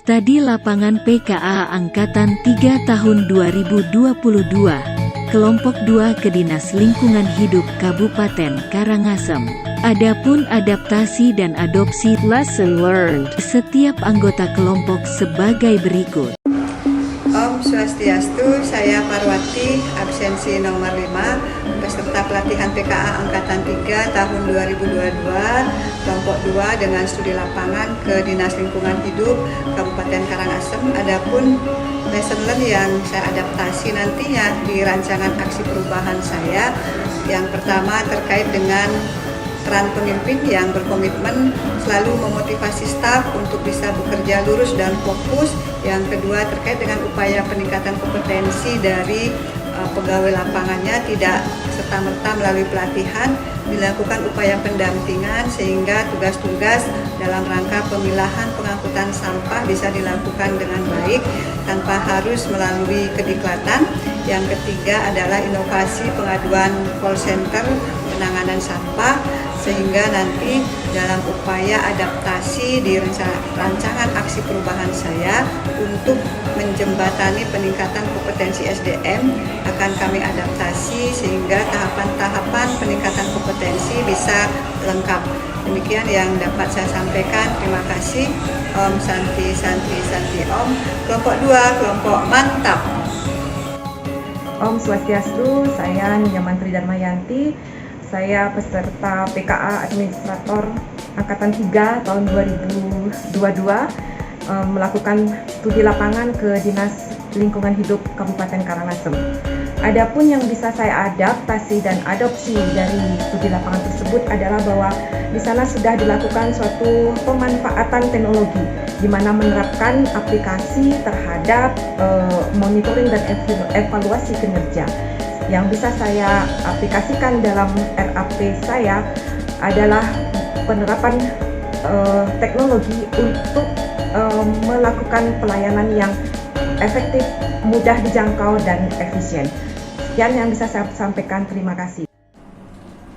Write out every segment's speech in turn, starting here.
Studi Lapangan PKA Angkatan 3 tahun 2022, Kelompok 2 ke Dinas Lingkungan Hidup Kabupaten Karangasem. Adapun adaptasi dan adopsi lesson learned setiap anggota kelompok sebagai berikut. Om Swastiastu, saya Parwati, absensi nomor 5, peserta pelatihan PKA Angkatan 3 tahun 2022, kelompok 2 dengan studi lapangan ke Dinas Lingkungan Hidup Kabupaten Karangasem. Adapun lesson learn yang saya adaptasi nantinya di rancangan aksi perubahan saya, yang pertama terkait dengan peran pemimpin yang berkomitmen selalu memotivasi staf untuk bisa bekerja lurus dan fokus. Yang kedua terkait dengan upaya peningkatan kompetensi dari pegawai lapangannya, tidak serta-merta melalui pelatihan, dilakukan upaya pendampingan sehingga tugas-tugas dalam rangka pemilahan pengangkutan sampah bisa dilakukan dengan baik tanpa harus melalui kediklatan. Yang ketiga adalah inovasi pengaduan call center penanganan sampah, sehingga nanti dalam upaya adaptasi di rancangan aksi perubahan saya untuk menjembatani peningkatan kompetensi SDM akan kami adaptasi sehingga tahapan-tahapan peningkatan kompetensi bisa lengkap. Demikian yang dapat saya sampaikan. Terima kasih. Om Santi Santi Santi Om. Kelompok 2, kelompok mantap. Om Swastiastu, saya Niyamantri Darmayanti. Saya peserta PKA Administrator Angkatan 3 tahun 2022, melakukan studi lapangan ke Dinas Lingkungan Hidup Kabupaten Karangasem. Adapun yang bisa saya adaptasi dan adopsi dari studi lapangan tersebut adalah bahwa di sana sudah dilakukan suatu pemanfaatan teknologi, di mana menerapkan aplikasi terhadap monitoring dan evaluasi kinerja. Yang bisa saya aplikasikan dalam RAP saya adalah penerapan teknologi untuk melakukan pelayanan yang efektif, mudah dijangkau, dan efisien. Sekian yang bisa saya sampaikan, terima kasih.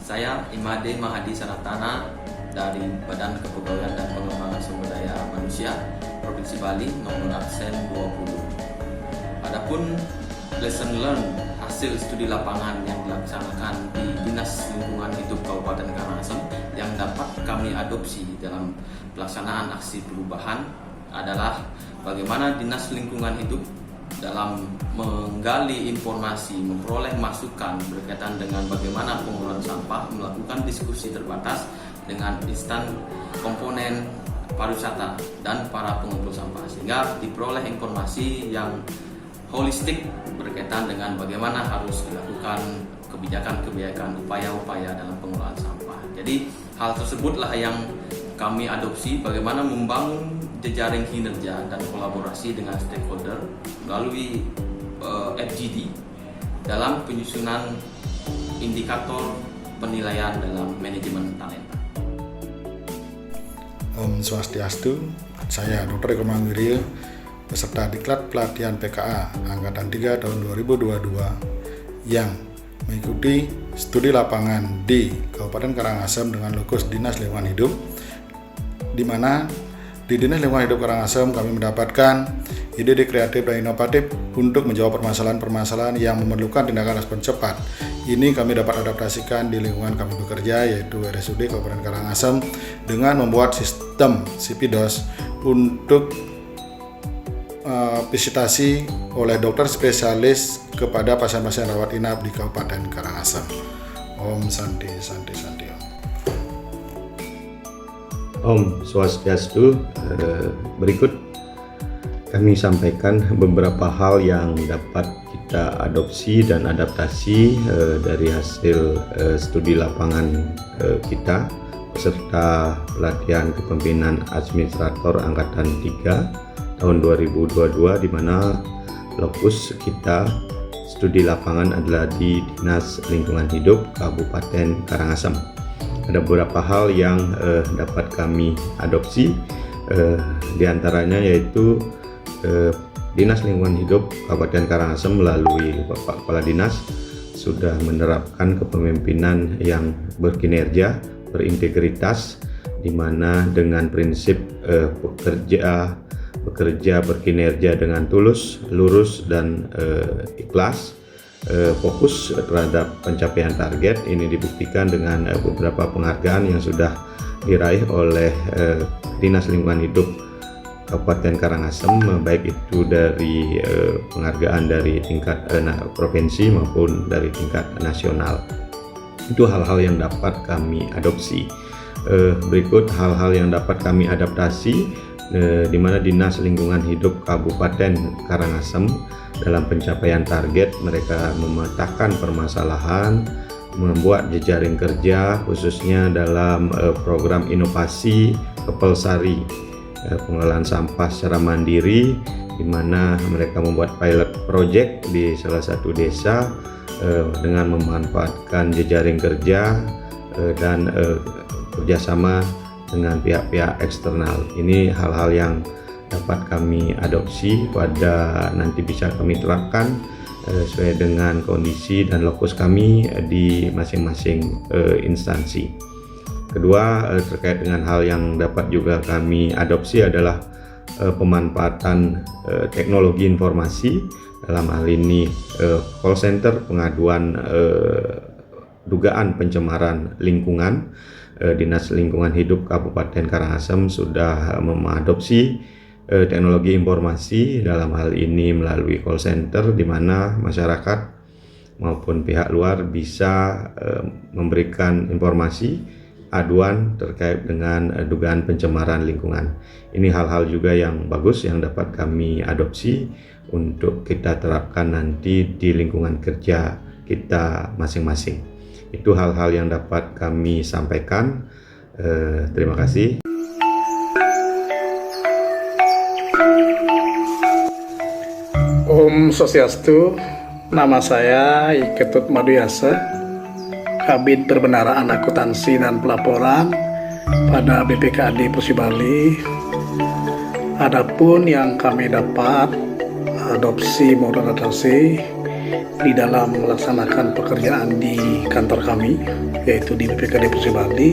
Saya Imade Mahadi Sanatana dari Badan Kepegawaian dan Pengembangan Sumber Daya Manusia Provinsi Bali, nomor absen 20. Adapun lesson learned hasil studi lapangan yang dilaksanakan di Dinas Lingkungan Hidup Kabupaten Karangasem yang dapat kami adopsi dalam pelaksanaan aksi perubahan adalah bagaimana Dinas Lingkungan Hidup dalam menggali informasi, memperoleh masukan berkaitan dengan bagaimana pengolahan sampah, melakukan diskusi terbatas dengan instan komponen pariwisata dan para pengumpul sampah, sehingga diperoleh informasi yang holistik berkaitan dengan bagaimana harus dilakukan kebijakan-kebijakan, upaya-upaya dalam pengelolaan sampah. Jadi hal tersebutlah yang kami adopsi, bagaimana membangun jejaring kinerja dan kolaborasi dengan stakeholder melalui FGD dalam penyusunan indikator penilaian dalam manajemen talenta. Om Swastiastu, saya Dr. Eko Manggirio, peserta diklat pelatihan PKA Angkatan 3 tahun 2022 yang mengikuti studi lapangan di Kabupaten Karangasem dengan lokus Dinas Lingkungan Hidup, di mana di Dinas Lingkungan Hidup Karangasem kami mendapatkan ide-ide kreatif dan inovatif untuk menjawab permasalahan-permasalahan yang memerlukan tindakan respon cepat. Ini kami dapat adaptasikan di lingkungan kami bekerja, yaitu RSUD Kabupaten Karangasem, dengan membuat sistem CPDOS untuk visitasi oleh dokter spesialis kepada pasien-pasien rawat inap di Kabupaten Karangasem. Om Santi Santi Santi Om. Om Swastiastu, berikut kami sampaikan beberapa hal yang dapat kita adopsi dan adaptasi dari hasil studi lapangan kita peserta pelatihan kepemimpinan administrator Angkatan 3 tahun 2022, di mana lokus kita studi lapangan adalah di Dinas Lingkungan Hidup Kabupaten Karangasem. Ada beberapa hal yang dapat kami adopsi, diantaranya yaitu Dinas Lingkungan Hidup Kabupaten Karangasem melalui Bapak Kepala Dinas sudah menerapkan kepemimpinan yang berkinerja, berintegritas, di mana dengan prinsip bekerja bekerja berkinerja dengan tulus, lurus, dan ikhlas, fokus terhadap pencapaian target. Ini dibuktikan dengan beberapa penghargaan yang sudah diraih oleh Dinas Lingkungan Hidup Kabupaten Karangasem, baik itu dari penghargaan dari tingkat provinsi maupun dari tingkat nasional. Itu hal-hal yang dapat kami adopsi. Berikut hal-hal yang dapat kami adaptasi, di mana Dinas Lingkungan Hidup Kabupaten Karangasem dalam pencapaian target mereka memetakan permasalahan, membuat jejaring kerja khususnya dalam program inovasi Kepelsari, pengelolaan sampah secara mandiri, di mana mereka membuat pilot project di salah satu desa dengan memanfaatkan jejaring kerja dan kerjasama dengan pihak-pihak eksternal. Ini hal-hal yang dapat kami adopsi pada nanti bisa kami terapkan sesuai dengan kondisi dan lokus kami di masing-masing instansi. Kedua, terkait dengan hal yang dapat juga kami adopsi adalah pemanfaatan teknologi informasi, dalam hal ini call center pengaduan dugaan pencemaran lingkungan. Dinas Lingkungan Hidup Kabupaten Karangasem sudah mengadopsi teknologi informasi, dalam hal ini melalui call center, di mana masyarakat maupun pihak luar bisa memberikan informasi aduan terkait dengan dugaan pencemaran lingkungan. Ini hal-hal juga yang bagus yang dapat kami adopsi untuk kita terapkan nanti di lingkungan kerja kita masing-masing. Itu hal-hal yang dapat kami sampaikan. Terima kasih. Om Swastiastu, nama saya Ketut Maduyasa, Kabid Perbendaharaan Akuntansi dan Pelaporan pada BPKAD Provinsi Bali. Adapun yang kami dapat adopsi maupun adaptasi di dalam melaksanakan pekerjaan di kantor kami, yaitu di BPKAD Provinsi Bali.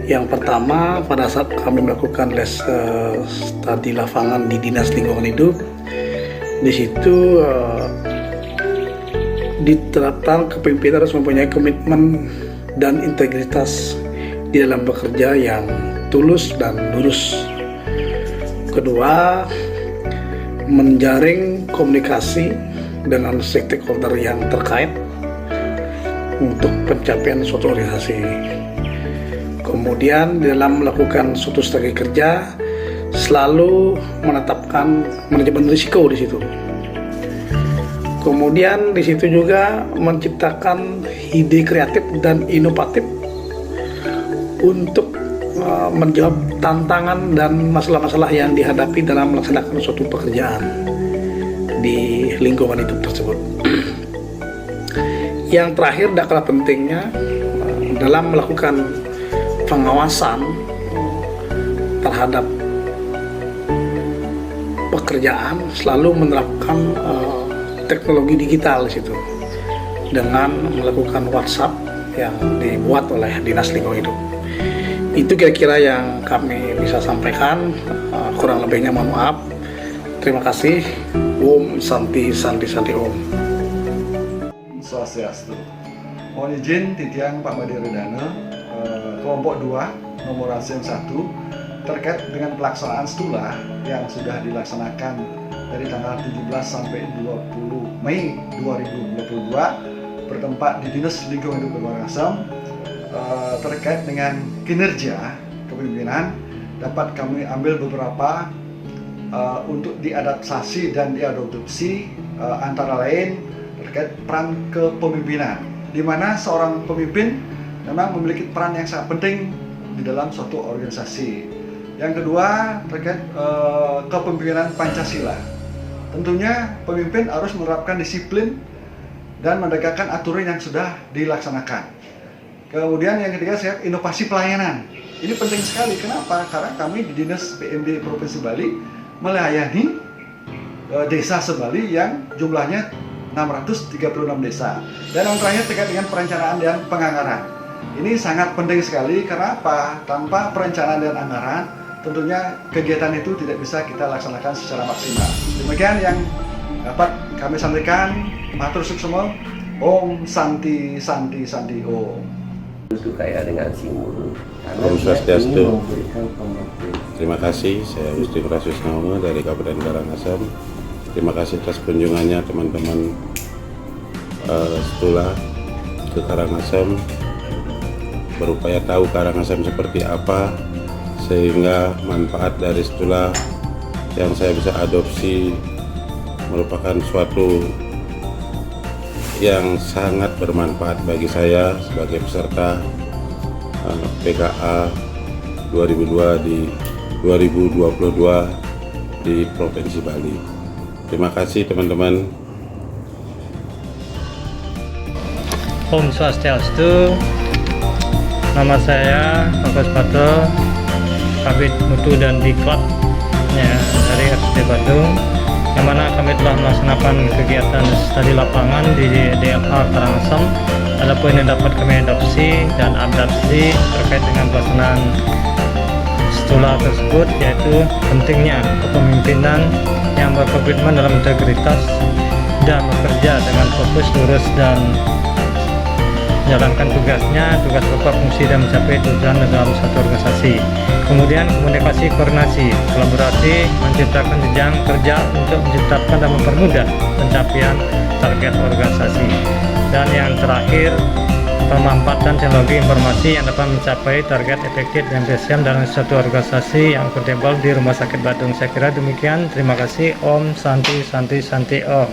Yang pertama, pada saat kami melakukan les studi lapangan di Dinas Lingkungan Hidup, di situ diterapkan kepemimpinan harus mempunyai komitmen dan integritas di dalam bekerja yang tulus dan lurus. Kedua, menjaring komunikasi dengan stakeholder yang terkait untuk pencapaian suatu organisasi. Kemudian dalam melakukan suatu strategi kerja selalu menetapkan manajemen risiko di situ. Kemudian di situ juga menciptakan ide kreatif dan inovatif untuk menjawab tantangan dan masalah-masalah yang dihadapi dalam melaksanakan suatu pekerjaan di lingkungan hidup tersebut. Yang terakhir, tidak kalah pentingnya, dalam melakukan pengawasan terhadap pekerjaan selalu menerapkan teknologi digital di situ dengan melakukan WhatsApp yang dibuat oleh Dinas Lingkungan Hidup. Itu kira-kira yang kami bisa sampaikan, kurang lebihnya mohon maaf. Terima kasih. Om Santi Santi Santi Om. Swastiastu. Mohon izin titiang Pak Madi Redana, kelompok 2 nomor absen 1 terkait dengan pelaksanaan STULA yang sudah dilaksanakan dari tanggal 17 sampai 20 Mei 2022 bertempat di Dinas Lingkungan Hidup Karangasem. Terkait dengan kinerja kepemimpinan dapat kami ambil beberapa untuk diadaptasi dan diadopsi, antara lain terkait peran kepemimpinan, di mana seorang pemimpin memang memiliki peran yang sangat penting di dalam suatu organisasi. Yang kedua terkait kepemimpinan Pancasila. Tentunya pemimpin harus menerapkan disiplin dan menegakkan aturan yang sudah dilaksanakan. Kemudian yang ketiga, inovasi pelayanan. Ini penting sekali. Kenapa? Karena kami di Dinas PMD Provinsi Bali melayani desa se-Bali yang jumlahnya 636 desa. Dan yang terakhir terkait dengan perencanaan dan penganggaran. Ini sangat penting sekali. Karena apa? Tanpa perencanaan dan anggaran tentunya kegiatan itu tidak bisa kita laksanakan secara maksimal. Demikian yang dapat kami sampaikan. Matur suksema. Om Santi Santi Santi Om. Itu kayak dengan simbol. Om Swastiastu. Terima kasih, saya Gusti Prasius Nauma dari Kabupaten Karangasem. Terima kasih atas kunjungannya teman-teman Stula ke Karangasem, berupaya tahu Karangasem seperti apa, sehingga manfaat dari Stula yang saya bisa adopsi merupakan suatu yang sangat bermanfaat bagi saya sebagai peserta PKA 2022 di Provinsi Bali. Terima kasih teman-teman. Om Swastiastu. Nama saya Bagus Pato, Kabid Mutu dan Diklat dari RSUD Badung, yang mana kami telah melaksanakan kegiatan studi lapangan di DLH Karangasem. Adapun yang dapat kami adopsi dan adaptasi terkait dengan pelaksanaan Stula tersebut, yaitu pentingnya kepemimpinan yang berkomitmen dalam integritas dan bekerja dengan fokus, lurus, dan menjalankan tugasnya, tugas pokok, fungsi, dan mencapai tujuan dalam satu organisasi. Kemudian komunikasi, koordinasi, kolaborasi, menciptakan jenjang kerja untuk menciptakan dan mempermudah pencapaian target organisasi. Dan yang terakhir, pemanfaatan teknologi informasi yang dapat mencapai target efektif dan efisien dalam suatu organisasi yang akuntabel di Rumah Sakit Badung. Saya kira demikian. Terima kasih. Om Santi Santi Santi Om.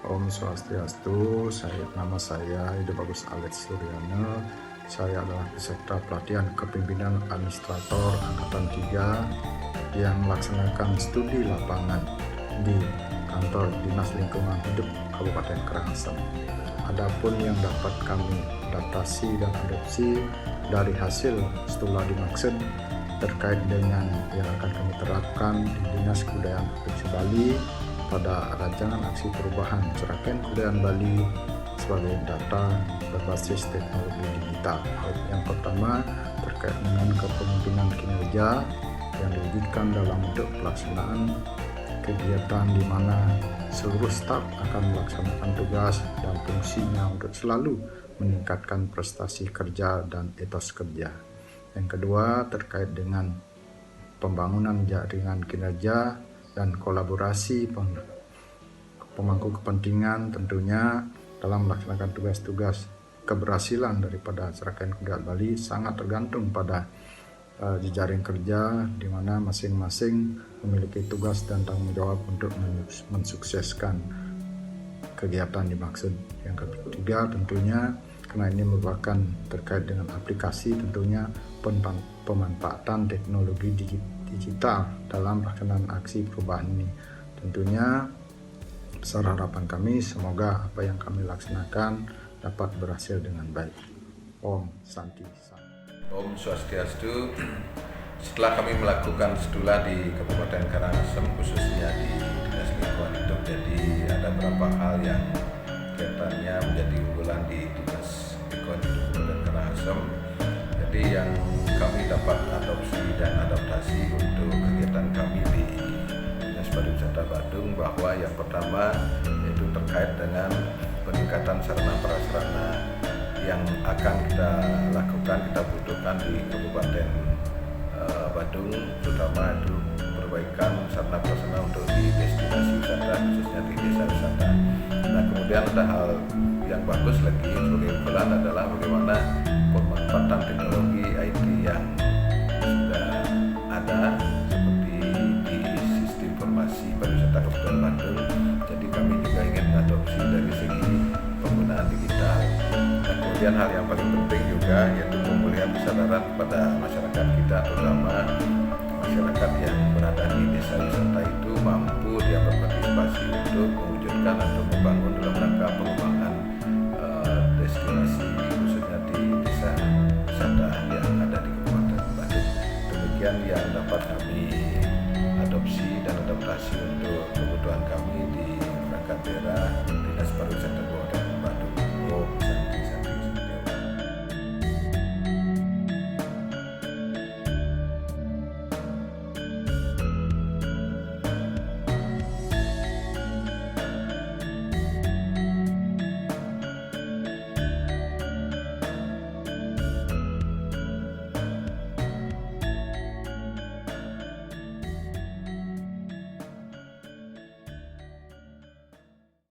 Om Swastiastu, nama saya Hidup Bagus Alex Suryana. Saya adalah peserta pelatihan kepemimpinan administrator Angkatan 3 yang melaksanakan studi lapangan di kantor Dinas Lingkungan Hidup Kabupaten Karangasem. Adapun yang dapat kami adaptasi dan adopsi dari hasil Stula dimaksud terkait dengan yang akan kami terapkan di Dinas Kebudayaan Provinsi Bali pada rancangan aksi perubahan Seraken Kebudayaan Bali sebagai data berbasis teknologi digital. Yang pertama terkait dengan kepemimpinan kinerja yang diwujudkan dalam bentuk pelaksanaan kegiatan di mana seluruh staf akan melaksanakan tugas dan fungsinya untuk selalu meningkatkan prestasi kerja dan etos kerja. Yang kedua terkait dengan pembangunan jaringan kinerja dan kolaborasi pemangku kepentingan tentunya dalam melaksanakan tugas-tugas. Keberhasilan daripada Seraken Kebudayaan Bali sangat tergantung pada jejaring kerja di mana masing-masing memiliki tugas dan tanggung jawab untuk mensukseskan kegiatan dimaksud. Yang ketiga tentunya karena ini merupakan terkait dengan aplikasi, tentunya pemanfaatan teknologi digital dalam pelaksanaan aksi perubahan ini. Tentunya besar harapan kami semoga apa yang kami laksanakan dapat berhasil dengan baik. Om Santi Santi. Om Swastiastu. Setelah kami melakukan stula di Kabupaten Karangasem, khususnya di Dinas Lingkungan Hidup, jadi ada beberapa hal yang kelihatannya menjadi unggulan di Dinas Lingkungan Hidup Kabupaten Karangasem. Jadi yang kami dapat adopsi dan adaptasi untuk kegiatan kami di Dinas Pariwisata Badung, bahwa yang pertama yaitu terkait dengan peningkatan sarana prasarana yang akan kita lakukan, kita butuhkan di Kabupaten Badung, terutama itu perbaikan sarana prasarana untuk di destinasi wisata, khususnya di desa wisata. Nah, kemudian ada hal yang bagus lagi sebagai unggulan adalah bagaimana pemanfaatan teknologi IT yang sudah ada seperti di sistem informasi pariwisata Kabupaten Badung. Jadi kami juga ingin mengadopsi dari segi penggunaan digital. Nah, kemudian hal yang paling penting juga yaitu pemulihan kesadaran kepada masyarakat kita, terutama masyarakat yang berada di desa wisata itu mampu dia berpartisipasi untuk mewujudkan atau membangun dalam rangka pengembangan destinasi khususnya di desa wisata yang ada di Kabupaten Badung. Demikian yang dapat kami adopsi dan adaptasi untuk kebutuhan kami di perangkat daerah Dinas Pariwisata Kabupaten